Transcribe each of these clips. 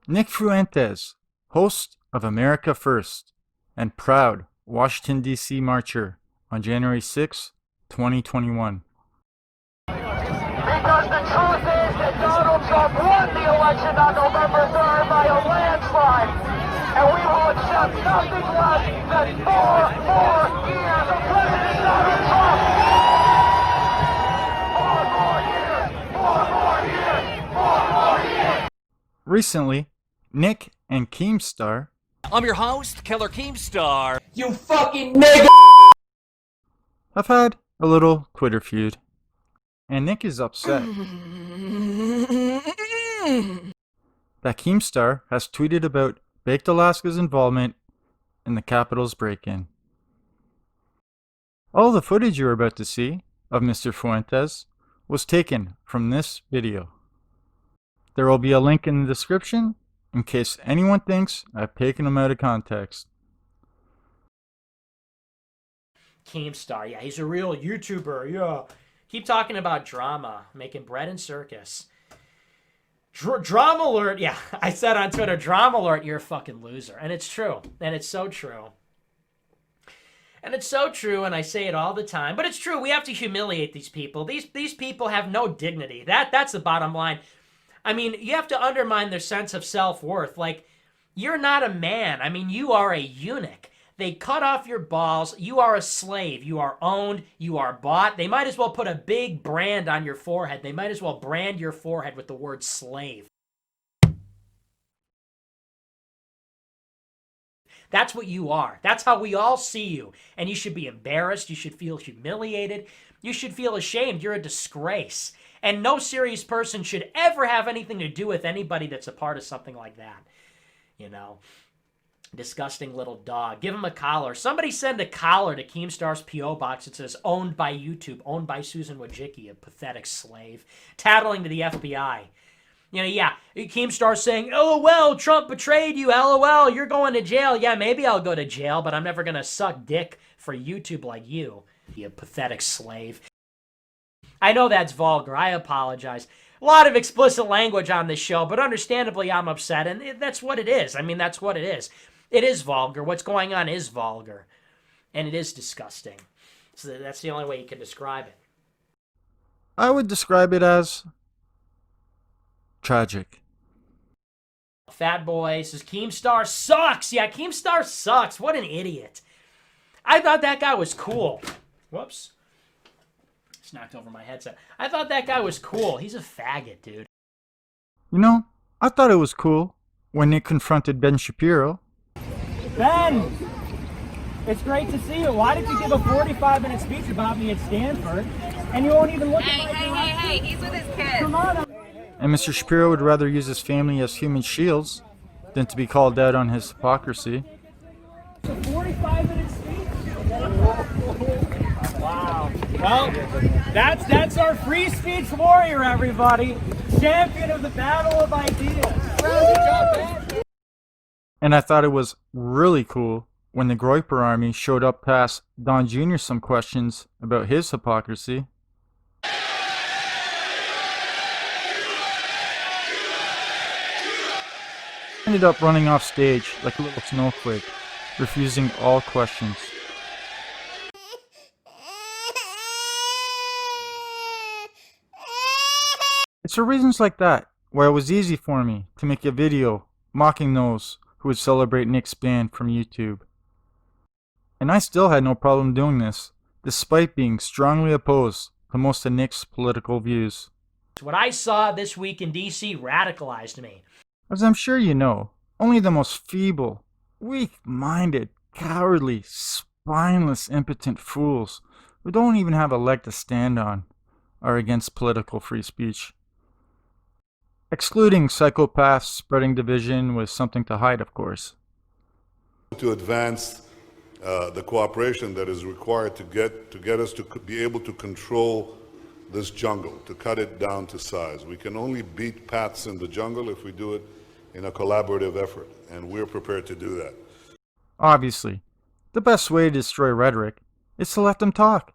Nick Fuentes, host of America First and proud Washington, D.C. marcher on January 6, 2021. Because the truth is that Donald Trump won the election on November 3rd by a landslide. And we will accept nothing less than 4 more years of President Donald Trump. 4 more years, 4 more years, 4 more years. Recently, Nick and Keemstar, I'm your host, Killer Keemstar. You fucking nigga! have had a little Twitter feud. And Nick is upset that Keemstar has tweeted about Baked Alaska's involvement in the Capitol's break-in. All the footage you're about to see of Mr. Fuentes was taken from this video. There will be a link in the description in case anyone thinks I've taken him out of context. Keemstar, yeah, he's a real YouTuber, yeah. Keep talking about drama, making bread and circus. Drama alert, yeah, I said on Twitter, drama alert, you're a fucking loser. And it's true, and it's so true. And it's so true, and I say it all the time, but it's true, we have to humiliate these people. These people have no dignity. That's the bottom line. I mean, you have to undermine their sense of self-worth. Like, you're not a man. I mean, you are a eunuch. They cut off your balls. You are a slave. You are owned. You are bought. They might as well put a big brand on your forehead. They might as well brand your forehead with the word slave. That's what you are. That's how we all see you. And you should be embarrassed. You should feel humiliated. You should feel ashamed. You're a disgrace. And no serious person should ever have anything to do with anybody that's a part of something like that. You know? Disgusting little dog. Give him a collar. Somebody send a collar to Keemstar's P.O. box that says, owned by YouTube, owned by Susan Wojcicki, a pathetic slave, tattling to the FBI. You know, yeah, Keemstar saying, LOL, Trump betrayed you, LOL, you're going to jail. Yeah, maybe I'll go to jail, but I'm never going to suck dick for YouTube like you pathetic slave. I know that's vulgar. I apologize. A lot of explicit language on this show, but understandably I'm upset, and that's what it is. I mean, that's what it is. It is vulgar. What's going on is vulgar. And it is disgusting. So that's the only way you can describe it. I would describe it as tragic. Fat Boy says, Keemstar sucks. Yeah, Keemstar sucks. What an idiot. I thought that guy was cool. Whoops. Just knocked over my headset. I thought that guy was cool. He's a faggot, dude. You know, I thought it was cool when Nick confronted Ben Shapiro. Ben, it's great to see you. Why did you give a 45-minute speech about me at Stanford, and you won't even look at my Hey, he's with his kids. Come on. And Mr. Shapiro would rather use his family as human shields than to be called out on his hypocrisy. It's a 45-minute speech? Wow. Well, that's our free speech warrior, everybody. Champion of the battle of ideas. Good job, Ben. And I thought it was really cool when the Groyper army showed up to ask Don Jr. some questions about his hypocrisy. Ended up running off stage like a little snowflake, refusing all questions. It's for reasons like that why it was easy for me to make a video mocking those who would celebrate Nick's ban from YouTube. And I still had no problem doing this, despite being strongly opposed to most of Nick's political views. What I saw this week in D.C. radicalized me. As I'm sure you know, only the most feeble, weak-minded, cowardly, spineless, impotent fools who don't even have a leg to stand on are against political free speech. Excluding psychopaths spreading division with something to hide, of course. To advance the cooperation that is required to get us to be able to control this jungle, to cut it down to size. We can only beat paths in the jungle if we do it in a collaborative effort, and we're prepared to do that. Obviously, the best way to destroy rhetoric is to let them talk.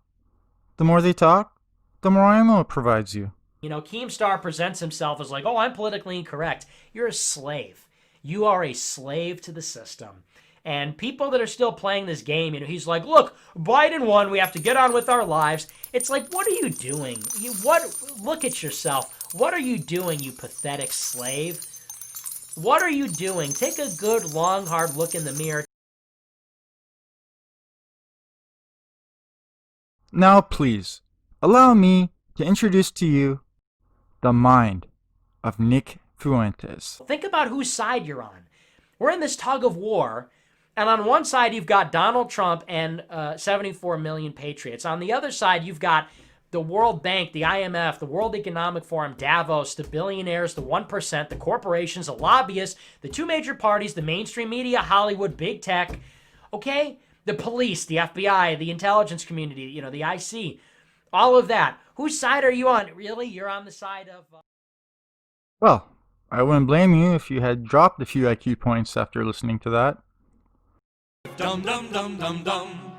The more they talk, the more ammo it provides you. You know, Keemstar presents himself as like, oh, I'm politically incorrect. You're a slave. You are a slave to the system. And people that are still playing this game, he's like, look, Biden won. We have to get on with our lives. It's like, what are you doing? Look at yourself. What are you doing, you pathetic slave? What are you doing? Take a good, long, hard look in the mirror. Now please, allow me to introduce to you the mind of Nick Fuentes. Think about whose side you're on. We're in this tug of war, and on one side you've got Donald Trump and 74 million patriots. On the other side you've got the World Bank, the IMF, the World Economic Forum, Davos, the billionaires, the 1%, the corporations, the lobbyists, the two major parties, the mainstream media, Hollywood, big tech, okay? The police, the FBI, the intelligence community, the IC, all of that. Whose side are you on? Really? You're on the side of... Well, I wouldn't blame you if you had dropped a few IQ points after listening to that. Dum dum dum dum dum.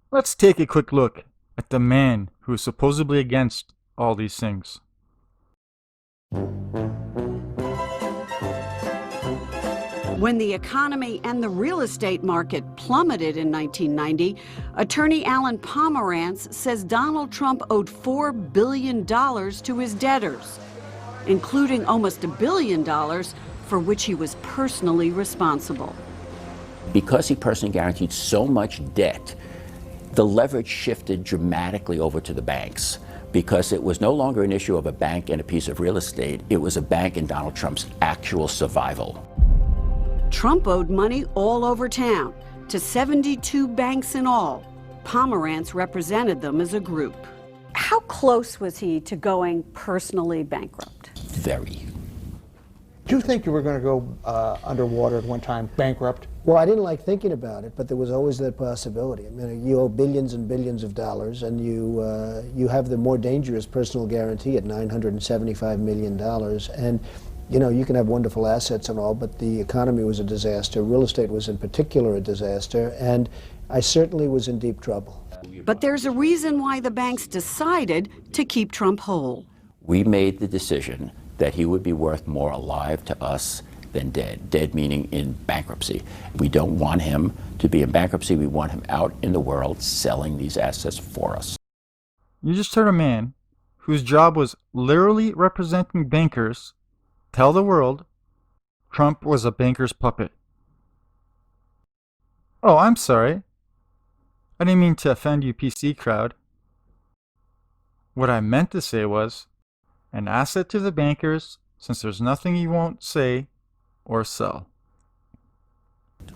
Let's take a quick look at the man who is supposedly against all these things. When the economy and the real estate market plummeted in 1990, attorney Alan Pomerantz says Donald Trump owed $4 billion to his debtors, including almost $1 billion for which he was personally responsible. Because he personally guaranteed so much debt, the leverage shifted dramatically over to the banks, because it was no longer an issue of a bank and a piece of real estate. It was a bank in Donald Trump's actual survival. Trump owed money all over town, to 72 banks in all. Pomerantz represented them as a group. How close was he to going personally bankrupt? Very. Did you think you were going to go underwater at one time, bankrupt? Well, I didn't like thinking about it, but there was always that possibility. I mean, you owe billions and billions of dollars, and you have the more dangerous personal guarantee at $975 million. And you can have wonderful assets and all, but the economy was a disaster. Real estate was in particular a disaster, and I certainly was in deep trouble. But there's a reason why the banks decided to keep Trump whole. We made the decision that he would be worth more alive to us than dead. Dead meaning in bankruptcy. We don't want him to be in bankruptcy. We want him out in the world selling these assets for us. You just heard a man whose job was literally representing bankers tell the world Trump was a banker's puppet. Oh, I'm sorry. I didn't mean to offend you, PC crowd. What I meant to say was an asset to the bankers, since there's nothing he won't say or sell.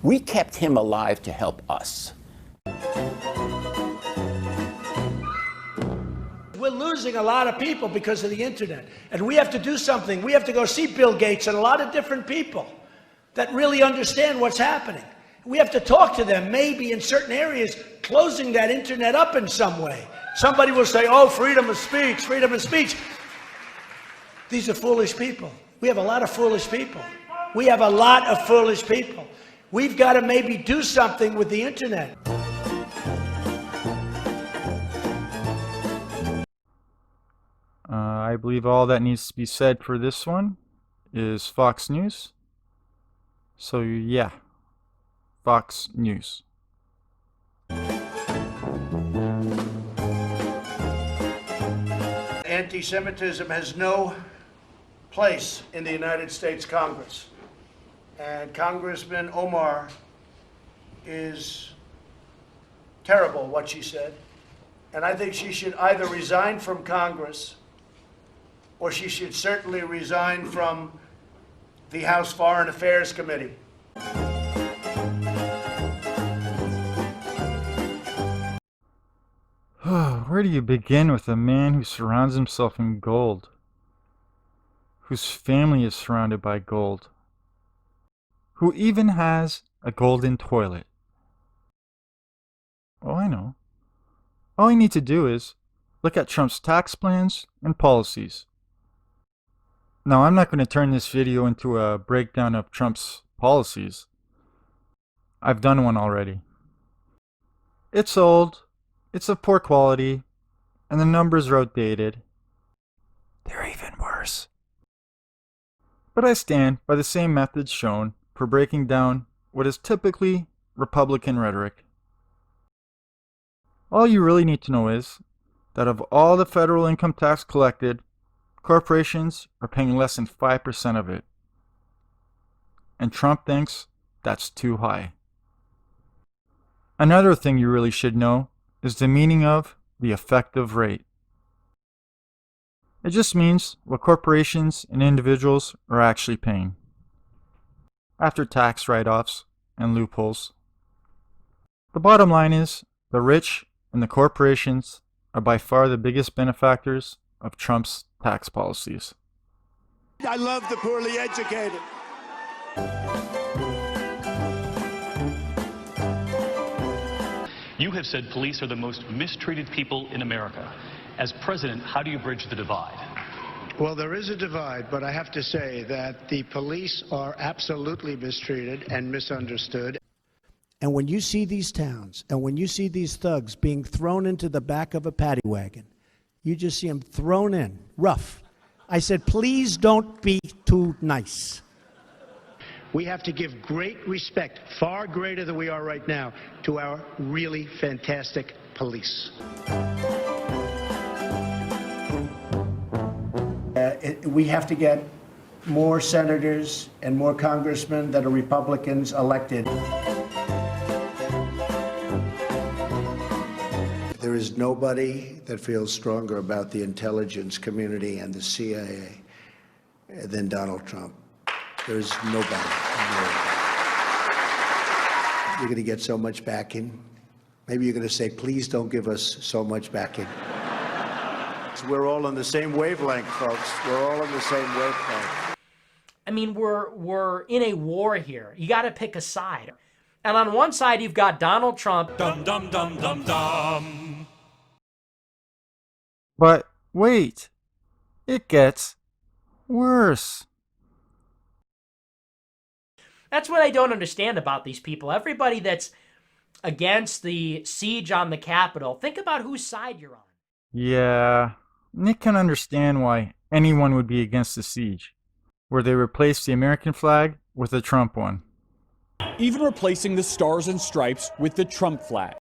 We kept him alive to help us. We're losing a lot of people because of the internet, and we have to do something. We have to go see Bill Gates and a lot of different people that really understand what's happening. We have to talk to them, maybe in certain areas, closing that internet up in some way. Somebody will say, oh, freedom of speech, freedom of speech. These are foolish people. We have a lot of foolish people. We have a lot of foolish people. We've got to maybe do something with the internet. I believe all that needs to be said for this one is Fox News. So yeah, Fox News. Anti-Semitism has no place in the United States Congress. And Congressman Omar is terrible what she said. And I think she should either resign from Congress or she should certainly resign from the House Foreign Affairs Committee. Where do you begin with a man who surrounds himself in gold? Whose family is surrounded by gold? Who even has a golden toilet? Oh, I know. All you need to do is look at Trump's tax plans and policies. Now, I'm not going to turn this video into a breakdown of Trump's policies. I've done one already. It's old, it's of poor quality, and the numbers are outdated. They're even worse. But I stand by the same methods shown for breaking down what is typically Republican rhetoric. All you really need to know is that of all the federal income tax collected, corporations are paying less than 5% of it. And Trump thinks that's too high. Another thing you really should know is the meaning of the effective rate. It just means what corporations and individuals are actually paying, after tax write-offs and loopholes. The bottom line is, the rich and the corporations are by far the biggest benefactors of Trump's tax policies. I love the poorly educated. You have said police are the most mistreated people in America. As president, how do you bridge the divide? Well, there is a divide, but I have to say that the police are absolutely mistreated and misunderstood. And when you see these towns, and when you see these thugs being thrown into the back of a paddy wagon, you just see them thrown in, rough. I said, please don't be too nice. We have to give great respect, far greater than we are right now, to our really fantastic police. We have to get more senators and more congressmen that are Republicans elected. There is nobody that feels stronger about the intelligence community and the CIA than Donald Trump. There's nobody. You're going to get so much backing. Maybe you're going to say, please don't give us so much backing. We're all on the same wavelength, folks. We're all on the same wavelength. I mean, we're in a war here. You got to pick a side. And on one side, you've got Donald Trump. Dum dum dum dum dum. But wait, it gets worse. That's what I don't understand about these people. Everybody that's against the siege on the Capitol, think about whose side you're on. Yeah, Nick can understand why anyone would be against the siege, where they replaced the American flag with a Trump one. Even replacing the stars and stripes with the Trump flag.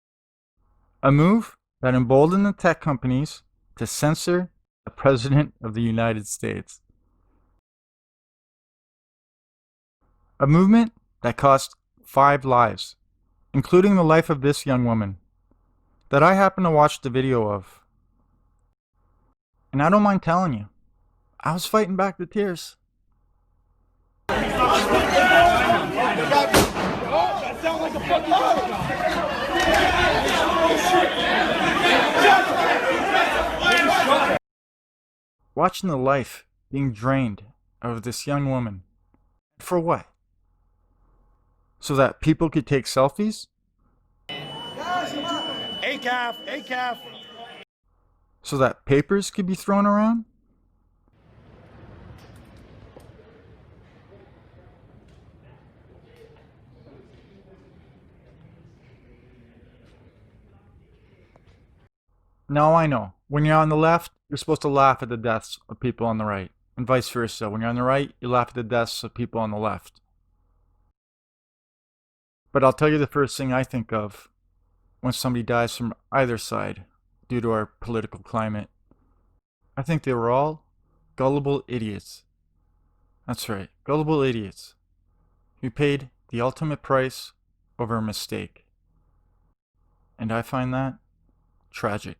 A move that emboldened the tech companies to censor the President of the United States. A movement that cost 5 lives, including the life of this young woman, that I happened to watch the video of. And I don't mind telling you, I was fighting back the tears. Watching the life being drained out of this young woman. For what? So that people could take selfies? ACAF. So that papers could be thrown around? Now I know, when you're on the left, you're supposed to laugh at the deaths of people on the right, and vice versa. When you're on the right, you laugh at the deaths of people on the left. But I'll tell you the first thing I think of when somebody dies from either side due to our political climate. I think they were all gullible idiots. That's right, gullible idiots who paid the ultimate price over a mistake. And I find that tragic.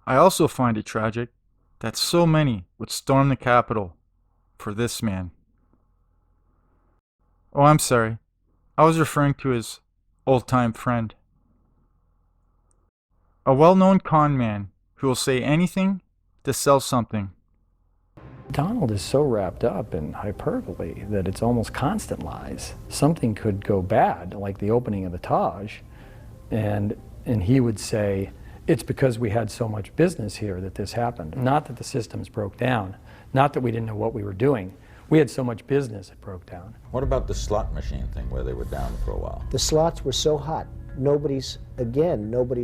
I also find it tragic that so many would storm the Capitol for this man. Oh, I'm sorry. I was referring to his old-time friend. A well-known con man who will say anything to sell something. Donald is so wrapped up in hyperbole that it's almost constant lies. Something could go bad, like the opening of the Taj, and he would say, it's because we had so much business here that this happened. Not that the systems broke down, not that we didn't know what we were doing. We had so much business it broke down. What about the slot machine thing where they were down for a while? The slots were so hot nobody's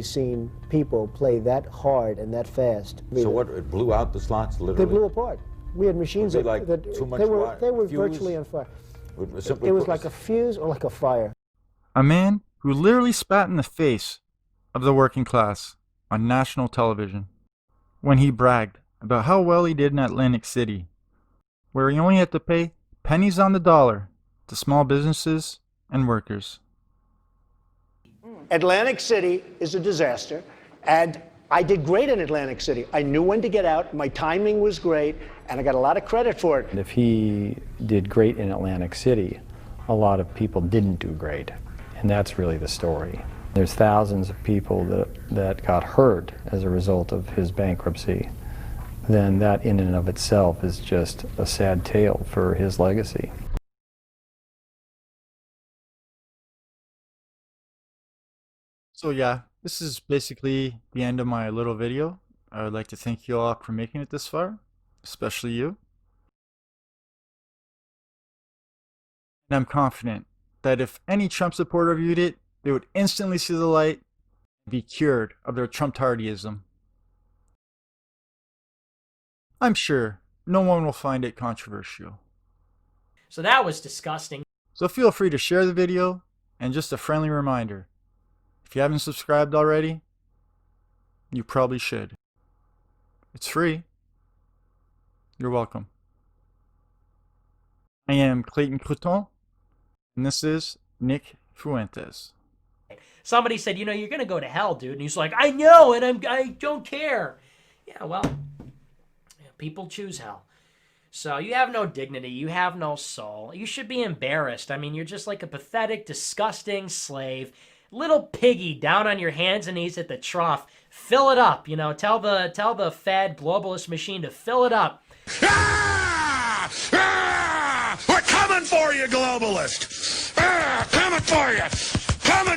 seen people play that hard and that fast. So what, it blew out the slots literally? They blew apart. We had machines Was it that, like too much they wire? were Fuse? virtually on fire. Simply It was put- like a fuse or like a fire. A man who literally spat in the face of the working class on national television when he bragged about how well he did in Atlantic City, where he only had to pay pennies on the dollar to small businesses and workers. Atlantic City is a disaster, and I did great in Atlantic City. I knew when to get out, my timing was great, and I got a lot of credit for it. And if he did great in Atlantic City, a lot of people didn't do great. And that's really the story. There's thousands of people that got hurt as a result of his bankruptcy. Then that in and of itself is just a sad tale for his legacy. So yeah, this is basically the end of my little video. I would like to thank you all for making it this far, especially you. And I'm confident that if any Trump supporter viewed it, they would instantly see the light and be cured of their Trumptardism. I'm sure no one will find it controversial. So that was disgusting. So feel free to share the video, and just a friendly reminder, if you haven't subscribed already, you probably should. It's free. You're welcome. I am Clayton Crouton, and this is Nick Fuentes. Somebody said, you're going to go to hell, dude. And he's like, I know, and I don't care. Yeah, well, people choose hell. So you have no dignity. You have no soul. You should be embarrassed. I mean, you're just like a pathetic, disgusting slave. Little piggy down on your hands and knees at the trough. Fill it up, tell the fad globalist machine to fill it up. We're coming for you, globalist! Coming for you! Coming!